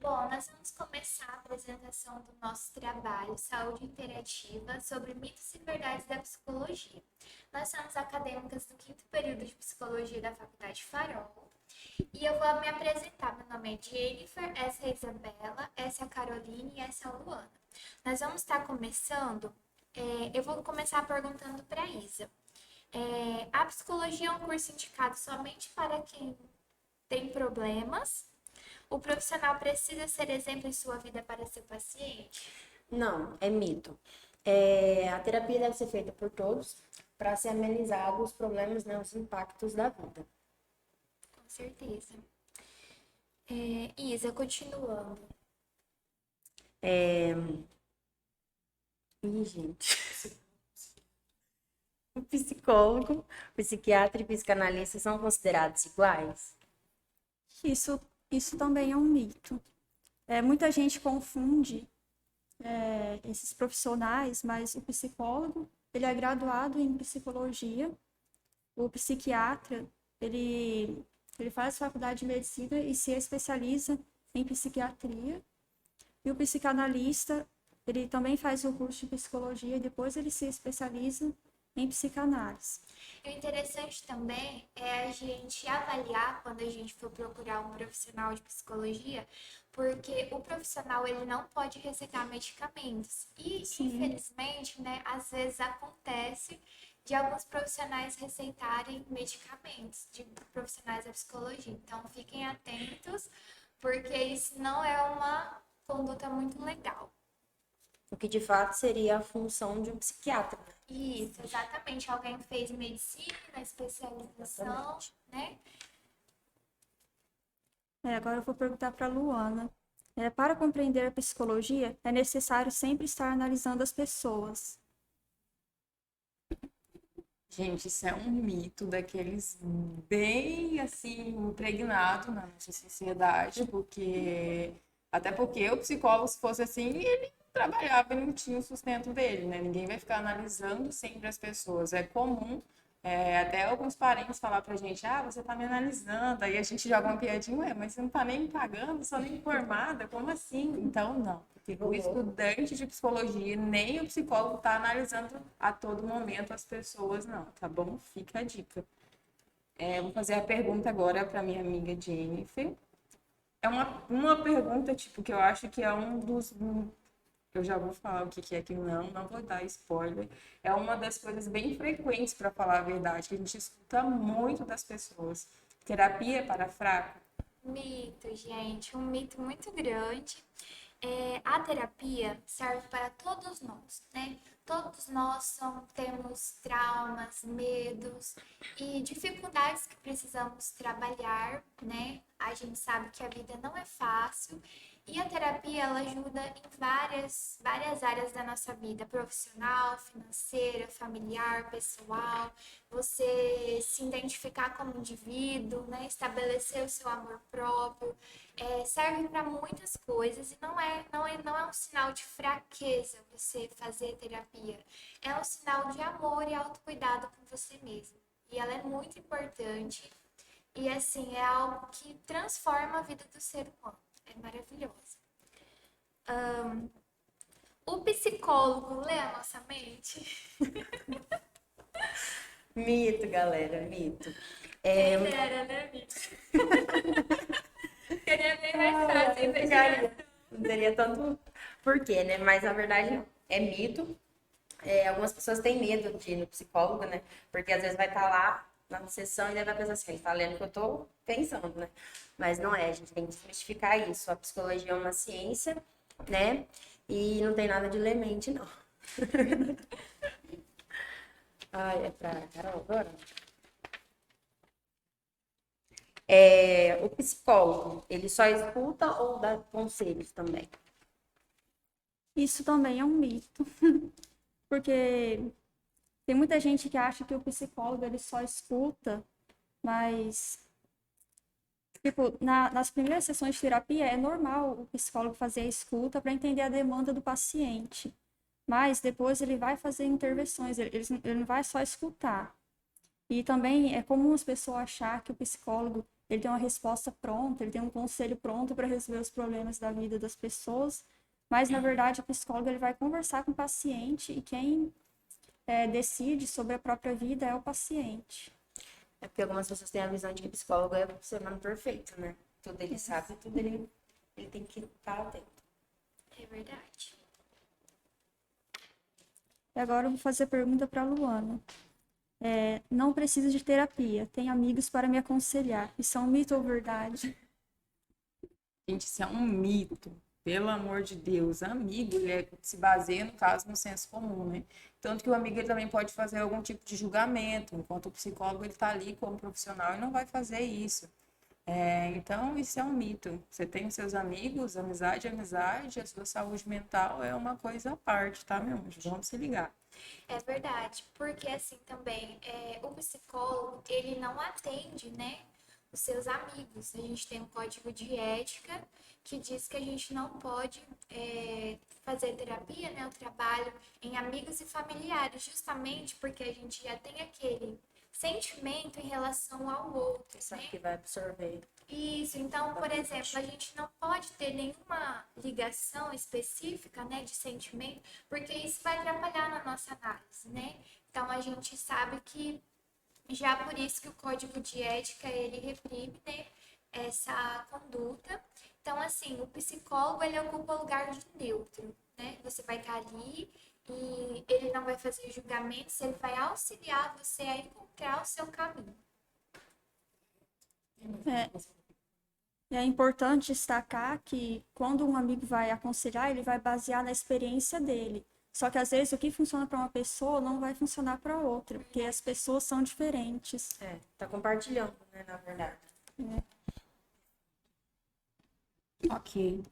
Bom, nós vamos começar a apresentação do nosso trabalho Saúde Interativa sobre mitos e verdades da psicologia. Nós somos acadêmicas do quinto período de psicologia da Faculdade Farol e eu vou me apresentar. Meu nome é Jennifer, essa é a Isabela, essa é a Caroline e essa é a Luana. Nós vamos estar começando, eu vou começar perguntando para a Isa. A psicologia é um curso indicado somente para quem tem problemas? O profissional precisa ser exemplo em sua vida para seu paciente? Não, é mito. A terapia deve ser feita por todos para ser amenizado os problemas, né, os impactos da vida. Com certeza. Isa, continuando. Gente, o psicólogo, o psiquiatra e o psicanalista são considerados iguais? Isso, isso também é um mito. Muita gente confunde esses profissionais, mas o psicólogo, ele é graduado em psicologia, o psiquiatra, ele, ele faz faculdade de medicina e se especializa em psiquiatria, e o psicanalista, ele também faz o curso de psicologia e depois ele se especializa em psicanálise. E o interessante também é a gente avaliar quando a gente for procurar um profissional de psicologia, porque o profissional ele não pode receitar medicamentos. E, infelizmente, né, às vezes acontece de alguns profissionais receitarem medicamentos, de profissionais da psicologia. Então, fiquem atentos, porque isso não é uma conduta muito legal. O que de fato seria a função de um psiquiatra. Isso, exatamente. Alguém fez medicina, especialização, Exatamente. né? Agora eu vou perguntar para a Luana. Para compreender a psicologia, é necessário sempre estar analisando as pessoas. Gente, isso é um mito daqueles bem assim impregnado na nossa sociedade, porque até porque o psicólogo, se fosse assim, ele trabalhava e não tinha o sustento dele, né? Ninguém vai ficar analisando sempre as pessoas. É comum, até alguns parentes falar pra gente, ah, você tá me analisando, aí a gente joga uma piadinha, ué, mas você não tá nem me pagando, sou nem informada, como assim? Então, não. O estudante de psicologia, nem o psicólogo está analisando a todo momento as pessoas, não, tá bom? Fica a dica. Vou fazer a pergunta agora para minha amiga Jennifer. É uma pergunta, tipo, que eu acho que é um dos. Eu já vou falar o que que é que não vou dar spoiler. É uma das coisas bem frequentes, para falar a verdade, que a gente escuta muito das pessoas. Terapia é para fraco? Mito, gente, um mito muito grande. A terapia serve para todos nós, né? Todos nós temos traumas, medos e dificuldades que precisamos trabalhar, né? A gente sabe que a vida não é fácil e a terapia ela ajuda em várias áreas da nossa vida, profissional, financeira, familiar, pessoal. Você se identificar como indivíduo, né? Estabelecer o seu amor próprio, serve para muitas coisas e não é um sinal de fraqueza você fazer terapia. É um sinal de amor e autocuidado com você mesmo. E ela é muito importante e assim, é algo que transforma a vida do ser humano. É maravilhoso. O psicólogo lê a nossa mente? Mito, galera, mito. Quem dera, né, amigo? Seria bem mais fácil a Não ficaria- investigação. não teria tanto porquê, né? Mas na verdade não. É mito. Algumas pessoas têm medo de ir no psicólogo, né? Porque às vezes vai estar lá na sessão e daí vai pensar assim, ele tá lendo o que eu tô pensando, né? Mas não é, a gente tem que desmistificar isso. A psicologia é uma ciência, né? E não tem nada de ler mente, não. Ai, é pra Carol agora? O psicólogo, ele só escuta ou dá conselhos também? Isso também é um mito, porque tem muita gente que acha que o psicólogo ele só escuta, mas tipo, nas primeiras sessões de terapia é normal o psicólogo fazer a escuta para entender a demanda do paciente. Mas depois ele vai fazer intervenções, ele não vai só escutar. E também é comum as pessoas achar que o psicólogo ele tem uma resposta pronta, ele tem um conselho pronto para resolver os problemas da vida das pessoas, mas, na verdade, o psicólogo ele vai conversar com o paciente e quem decide sobre a própria vida é o paciente. É porque algumas pessoas têm a visão de que psicólogo é o ser humano perfeito, né? Tudo ele sabe, tudo ele tem que estar atento. É verdade. E agora eu vou fazer a pergunta para a Luana. Não preciso de terapia, tenho amigos para me aconselhar. Isso é um mito ou verdade? Gente, isso é um mito. Pelo amor de Deus, amigo, se baseia, no caso, no senso comum, né? Tanto que o amigo ele também pode fazer algum tipo de julgamento, enquanto o psicólogo ele está ali como profissional e não vai fazer isso. Então, isso é um mito. Você tem os seus amigos, amizade, amizade, a sua saúde mental é uma coisa à parte, tá, meu anjo? Vamos se ligar. É verdade, porque assim também, o psicólogo, ele não atende, né, os seus amigos. A gente tem um código de ética que diz que a gente não pode fazer terapia, né, o trabalho em amigos e familiares, justamente porque a gente já tem aquele sentimento em relação ao outro, Sabe né? que vai absorver. Isso, então, por exemplo, a gente não pode ter nenhuma ligação específica, né, de sentimento, porque isso vai atrapalhar na nossa análise, né? Então, a gente sabe que já por isso que o Código de Ética, ele reprime, né, essa conduta. Então, assim, o psicólogo, ele ocupa o lugar de neutro, né? Você vai estar ali e ele não vai fazer julgamentos, ele vai auxiliar você a encontrar o seu caminho. E é importante destacar que quando um amigo vai aconselhar, ele vai basear na experiência dele. Só que às vezes o que funciona para uma pessoa não vai funcionar para outra, porque as pessoas são diferentes. Tá compartilhando, né, na verdade. Ok.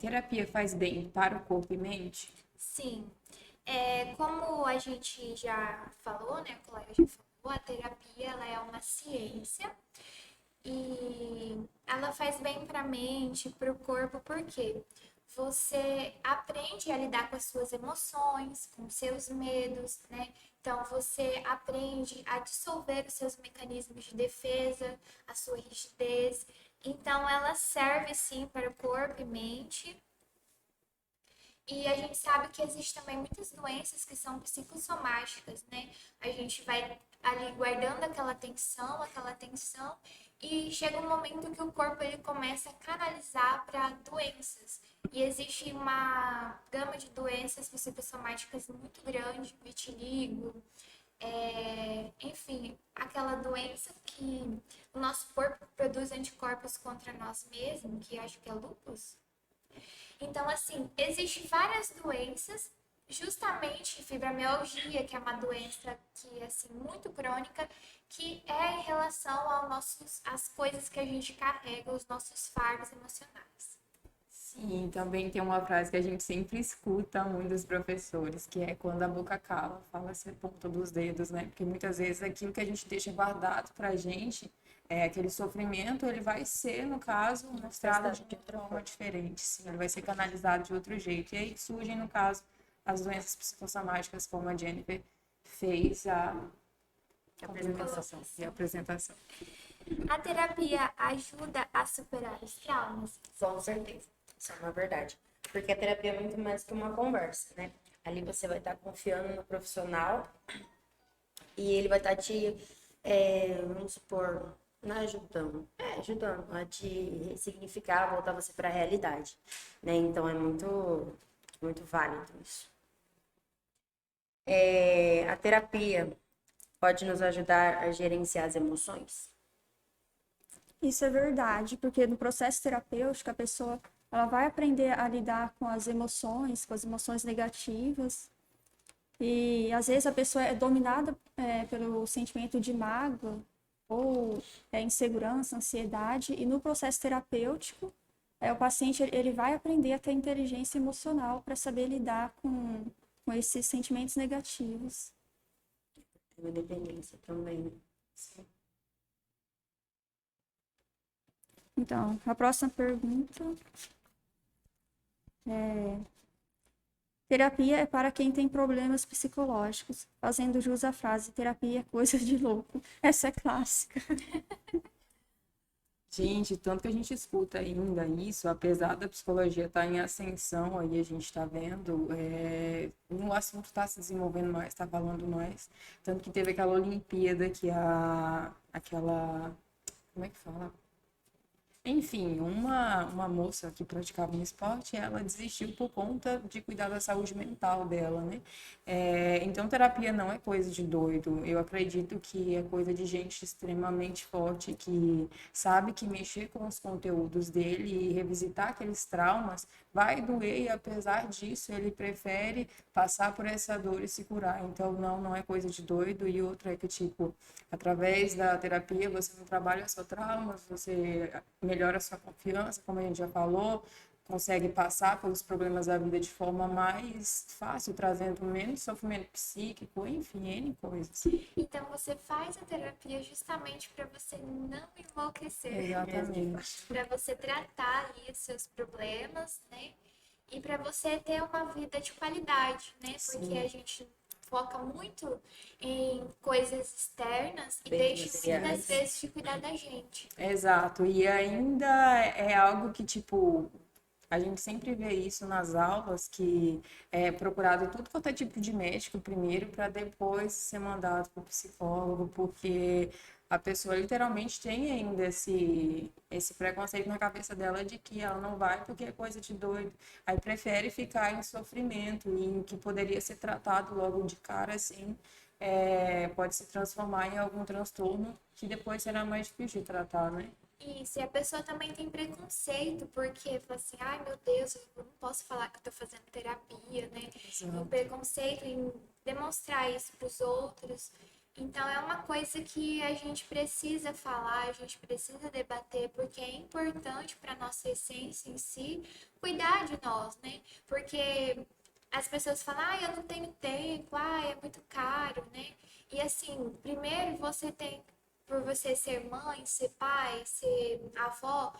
Terapia faz bem para o corpo e mente? Sim, como a gente já falou, né, o colega já falou, a terapia ela é uma ciência e ela faz bem para a mente, para o corpo, porque você aprende a lidar com as suas emoções, com os seus medos, né? Então você aprende a dissolver os seus mecanismos de defesa, a sua rigidez. Então ela serve sim para o corpo e mente. E a gente sabe que existem também muitas doenças que são psicossomáticas, né? A gente vai ali guardando aquela tensão, e chega um momento que o corpo ele começa a canalizar para doenças. E existe uma gama de doenças psicossomáticas muito grande, vitiligo, enfim, aquela doença que o nosso corpo produz anticorpos contra nós mesmos, que acho que é lúpus. Então, assim, existem várias doenças, justamente fibromialgia, que é uma doença que assim muito crônica, que é em relação às coisas que a gente carrega, os nossos fardos emocionais. Sim, também tem uma frase que a gente sempre escuta muito dos professores, que é quando a boca cala, fala-se a ponta dos dedos, né? Porque muitas vezes aquilo que a gente deixa guardado pra gente, aquele sofrimento, ele vai ser, no caso, mostrado de outra forma diferente, sim, ele vai ser canalizado de outro jeito. E aí surgem, no caso, as doenças psicossomáticas, como a Jennifer fez a apresentação. E a apresentação. A terapia ajuda a superar os traumas? Com certeza. Isso é uma verdade. Porque a terapia é muito mais que uma conversa, né? Ali você vai estar confiando no profissional e ele vai estar te, vamos supor, não ajudando a te ressignificar, voltar você para a realidade, né? Então é muito, muito válido isso. A terapia pode nos ajudar a gerenciar as emoções? Isso é verdade, porque no processo terapêutico a pessoa ela vai aprender a lidar com as emoções negativas. E às vezes a pessoa é dominada pelo sentimento de mágoa ou insegurança, ansiedade, e no processo terapêutico o paciente ele vai aprender a ter inteligência emocional para saber lidar com esses sentimentos negativos. Tem uma dependência também, né? Sim. Então, a próxima pergunta terapia é para quem tem problemas psicológicos, fazendo jus à frase terapia é coisa de louco. Essa é clássica. Gente, tanto que a gente escuta ainda isso, apesar da psicologia estar em ascensão, aí a gente está vendo, o assunto está se desenvolvendo mais, está falando mais. Tanto que teve aquela Olimpíada que como é que fala? Enfim, uma moça que praticava um esporte, ela desistiu por conta de cuidar da saúde mental dela, né? Então, terapia não é coisa de doido. Eu acredito que é coisa de gente extremamente forte, que sabe que mexer com os conteúdos dele e revisitar aqueles traumas vai doer, e apesar disso, ele prefere passar por essa dor e se curar. Então, não é coisa de doido. E outra é que, tipo, através da terapia, você não trabalha só traumas, você melhora a sua confiança, como a gente já falou, consegue passar pelos problemas da vida de forma mais fácil, trazendo menos sofrimento psíquico, enfim, N coisas. Então você faz a terapia justamente para você não enlouquecer, Exatamente. para você tratar ali os seus problemas, né? E para você ter uma vida de qualidade, né? Porque Sim. a gente foca muito em coisas externas e Bens deixa muitas materiais. vezes de cuidar da gente. Exato, e ainda é algo que, tipo, a gente sempre vê isso nas aulas, que é procurado tudo quanto é tipo de médico primeiro, para depois ser mandado para o psicólogo, porque a pessoa literalmente tem ainda esse preconceito na cabeça dela de que ela não vai porque é coisa de doido. Aí prefere ficar em sofrimento, e o que poderia ser tratado logo de cara, assim, pode se transformar em algum transtorno que depois será mais difícil de tratar, né? Isso, e a pessoa também tem preconceito, porque fala assim, ai meu Deus, eu não posso falar que eu tô fazendo terapia, né? E Exato. preconceito em demonstrar isso pros outros. Então é uma coisa que a gente precisa falar, a gente precisa debater, porque é importante para nossa essência em si cuidar de nós, né? Porque as pessoas falam, ah, eu não tenho tempo, ah, é muito caro, né? E assim, primeiro você tem, por você ser mãe, ser pai, ser avó,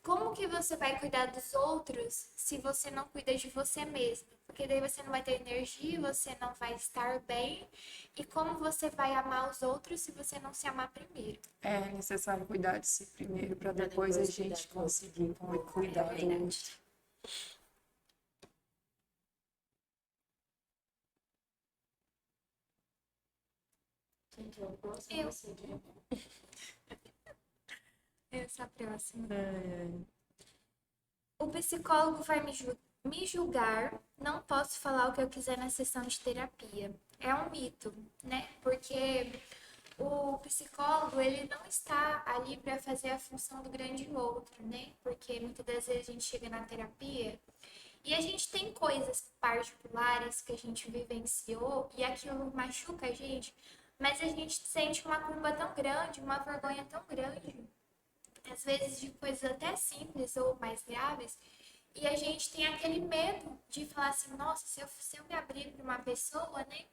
como que você vai cuidar dos outros se você não cuida de você mesmo? Porque daí você não vai ter energia, você não vai estar bem. E como você vai amar os outros se você não se amar primeiro? É necessário cuidar de si primeiro, para Pra depois a depois cuidar gente do outro. conseguir cuidar do outro. Eu. Essa próxima. O psicólogo vai me julgar, não posso falar o que eu quiser na sessão de terapia. É um mito, né? Porque o psicólogo, ele não está ali para fazer a função do grande outro, né? Porque muitas das vezes a gente chega na terapia e a gente tem coisas particulares que a gente vivenciou e aquilo machuca a gente, mas a gente sente uma culpa tão grande, uma vergonha tão grande, às vezes de coisas até simples ou mais graves, e a gente tem aquele medo de falar assim, nossa, se eu me abrir para uma pessoa, né,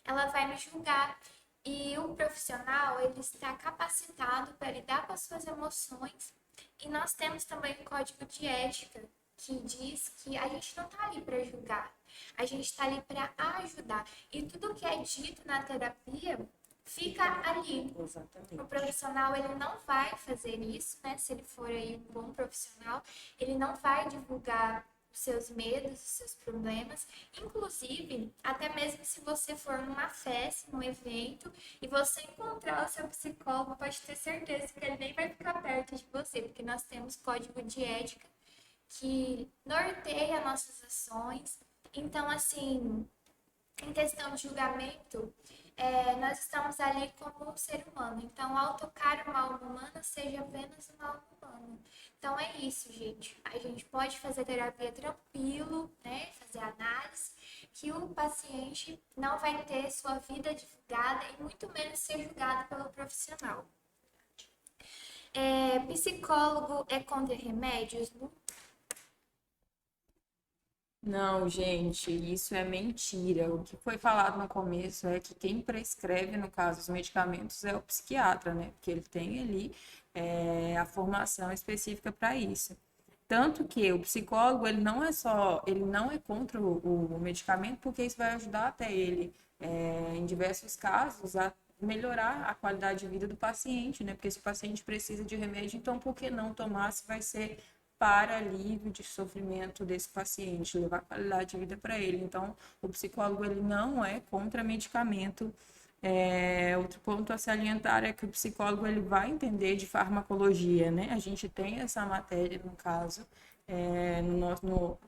ela vai me julgar. E o profissional, ele está capacitado para lidar com as suas emoções. E nós temos também um código de ética que diz que a gente não está ali para julgar, a gente está ali para ajudar. E tudo que é dito na terapia fica ali. Exatamente. O profissional, ele não vai fazer isso, né? Se ele for aí um bom profissional, ele não vai divulgar os seus medos, os seus problemas. Inclusive, até mesmo se você for numa festa, num evento, e você encontrar o seu psicólogo, pode ter certeza que ele nem vai ficar perto de você, porque nós temos código de ética que norteia nossas ações. Então, assim, em questão de julgamento, nós estamos ali como um ser humano. Então, ao tocar uma alma humana, seja apenas uma alma humana. Então, é isso, gente. A gente pode fazer terapia tranquilo, né? Fazer análise, que o paciente não vai ter sua vida divulgada e muito menos ser julgado pelo profissional. Psicólogo é contra remédios? Não, gente, isso é mentira. O que foi falado no começo é que quem prescreve, no caso, os medicamentos é o psiquiatra, né? Porque ele tem ali a formação específica para isso. Tanto que o psicólogo, ele não é contra o medicamento, porque isso vai ajudar até ele, em diversos casos, a melhorar a qualidade de vida do paciente, né? Porque se o paciente precisa de remédio, então por que não tomar se vai ser para alívio de sofrimento desse paciente, levar qualidade de vida para ele. Então, o psicólogo ele não é contra medicamento. Outro ponto a salientar é que o psicólogo ele vai entender de farmacologia, né? A gente tem essa matéria, no caso,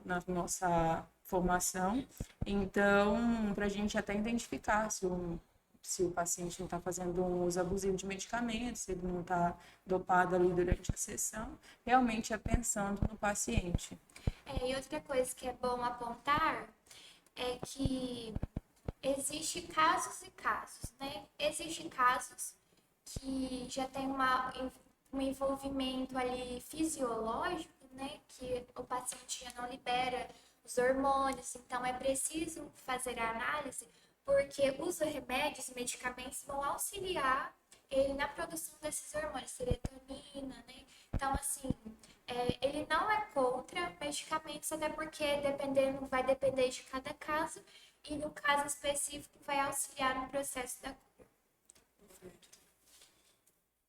na nossa formação. Então, para a gente até identificar se o paciente não está fazendo um uso abusivo de medicamentos, se ele não está dopado ali durante a sessão, realmente é pensando no paciente. E outra coisa que é bom apontar é que existe casos e casos, né? Existem casos que já tem um envolvimento ali fisiológico, né? Que o paciente já não libera os hormônios, então é preciso fazer a análise, porque os remédios, medicamentos vão auxiliar ele na produção desses hormônios, serotonina, né? Então, assim, ele não é contra medicamentos, até porque vai depender de cada caso, e no caso específico vai auxiliar no processo da cura.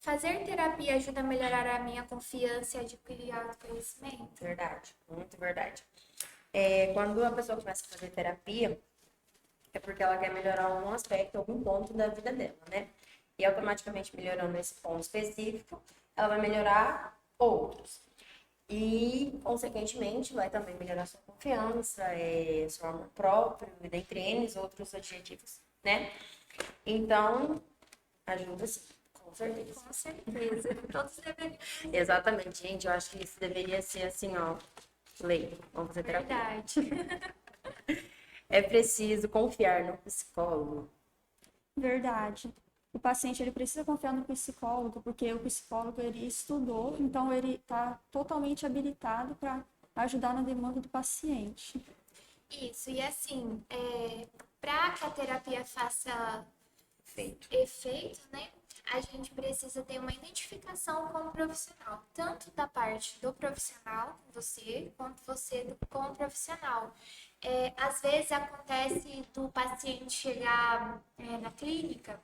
Fazer terapia ajuda a melhorar a minha confiança e adquirir autoconhecimento? Verdade, muito verdade. Quando a pessoa começa a fazer terapia, é porque ela quer melhorar algum aspecto, algum ponto da vida dela, né? E automaticamente melhorando esse ponto específico, ela vai melhorar outros. E, consequentemente, vai também melhorar sua confiança, seu amor próprio, e dentre N outros adjetivos, né? Então, ajuda sim, com certeza. Com certeza, todos deveriam. Exatamente, gente, eu acho que isso deveria ser assim, ó, lei. Vamos fazer terapia. Verdade. É preciso confiar no psicólogo. Verdade. O paciente ele precisa confiar no psicólogo, porque o psicólogo ele estudou, então ele está totalmente habilitado para ajudar na demanda do paciente. Isso, e assim, para que a terapia faça Feito. efeito, né? A gente precisa ter uma identificação com o profissional, tanto da parte do profissional, você, quanto você com o profissional. Às vezes acontece do paciente chegar na clínica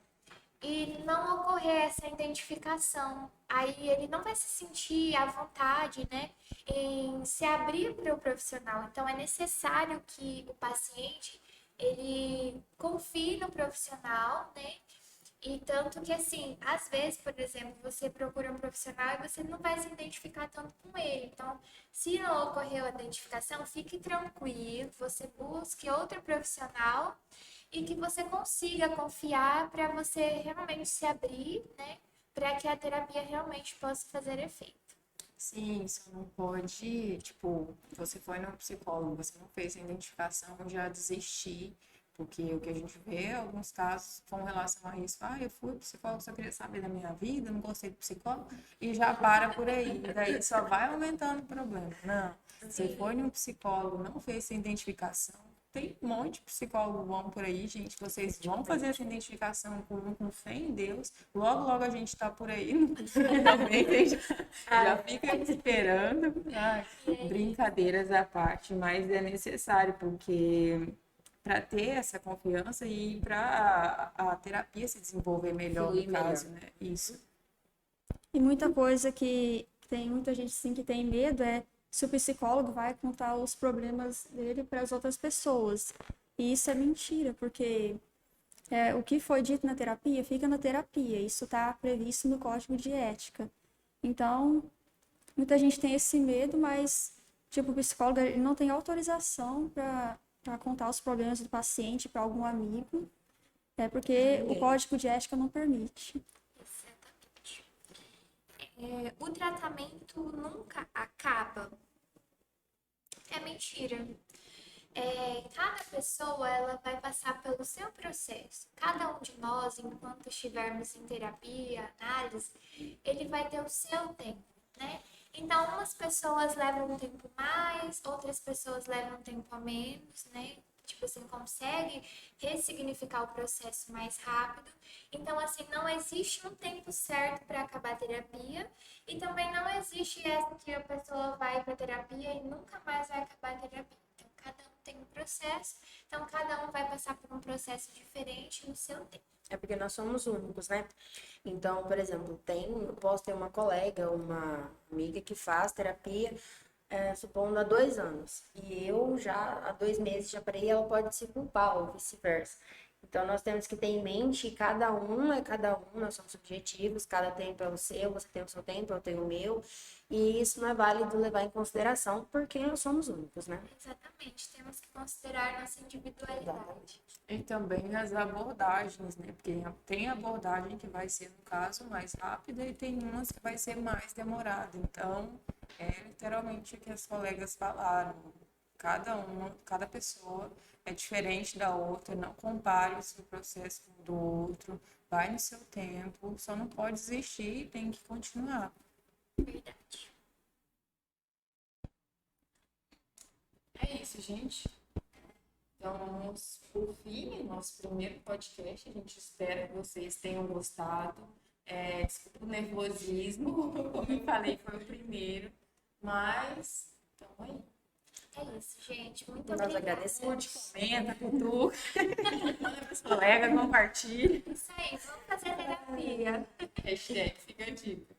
e não ocorrer essa identificação. Aí ele não vai se sentir à vontade, né, em se abrir para o profissional. Então é necessário que o paciente ele confie no profissional, né? E tanto que, assim, às vezes, por exemplo, você procura um profissional e você não vai se identificar tanto com ele. Então, se não ocorreu a identificação, fique tranquilo, você busque outro profissional e que você consiga confiar para você realmente se abrir, né? Para que a terapia realmente possa fazer efeito. Sim, você não pode, tipo, você foi no psicólogo, você não fez a identificação, já desistir, porque o que a gente vê, alguns casos com relação a isso, eu fui ao psicólogo, só queria saber da minha vida, não gostei do psicólogo, e já para por aí, e daí só vai aumentando o problema. Não, você foi no psicólogo, não fez essa identificação, tem um monte de psicólogo bom por aí, gente. Vocês vão fazer essa identificação com fé em Deus. Logo, logo a gente tá por aí no também. Já fica esperando. Ai, brincadeiras à parte, mas é necessário, porque para ter essa confiança e para a terapia se desenvolver melhor, Fluir no caso, né? Isso. E muita coisa que tem muita gente sim que tem medo é se o psicólogo vai contar os problemas dele para as outras pessoas. E isso é mentira, porque o que foi dito na terapia fica na terapia. Isso está previsto no Código de Ética. Então, muita gente tem esse medo, mas tipo, o psicólogo ele não tem autorização para contar os problemas do paciente para algum amigo, porque o Código de Ética não permite. Exatamente. O tratamento nunca acaba. É mentira. Cada pessoa ela vai passar pelo seu processo. Cada um de nós, enquanto estivermos em terapia, análise, ele vai ter o seu tempo, né? Então, umas pessoas levam um tempo mais, outras pessoas levam um tempo a menos, né? Tipo assim, consegue ressignificar o processo mais rápido. Então, assim, não existe um tempo certo para acabar a terapia e também não existe essa que a pessoa vai para terapia e nunca mais vai acabar a terapia. Então, cada um tem um processo, então cada um vai passar por um processo diferente no seu tempo. É porque nós somos únicos, né? Então, por exemplo, eu posso ter uma colega, uma amiga que faz terapia, supondo há 2 anos. E eu já há 2 meses já parei, ela pode se culpar, ou vice-versa. Então, nós temos que ter em mente que cada um é cada um, nós somos subjetivos, cada tempo é o seu, você tem o seu tempo, eu tenho o meu. E isso não é válido levar em consideração, porque nós somos únicos, né? Exatamente, temos que considerar nossa individualidade. E também as abordagens, né? Porque tem abordagem que vai ser, no caso, mais rápida e tem umas que vai ser mais demorada. Então, é literalmente o que as colegas falaram. Cada pessoa é diferente da outra, não compare o seu processo com o do outro, vai no seu tempo, só não pode desistir, tem que continuar. Verdade. É isso, gente. Então, vamos por fim, nosso primeiro podcast. A gente espera que vocês tenham gostado. Desculpa o nervosismo, como eu falei, foi o primeiro. Mas, então aí. É isso, gente. Muito Nós obrigada. agradecemos. Comenta, cutuca, manda para os colegas, compartilha. Isso aí, vamos fazer terapia. Hashtag fica a dica.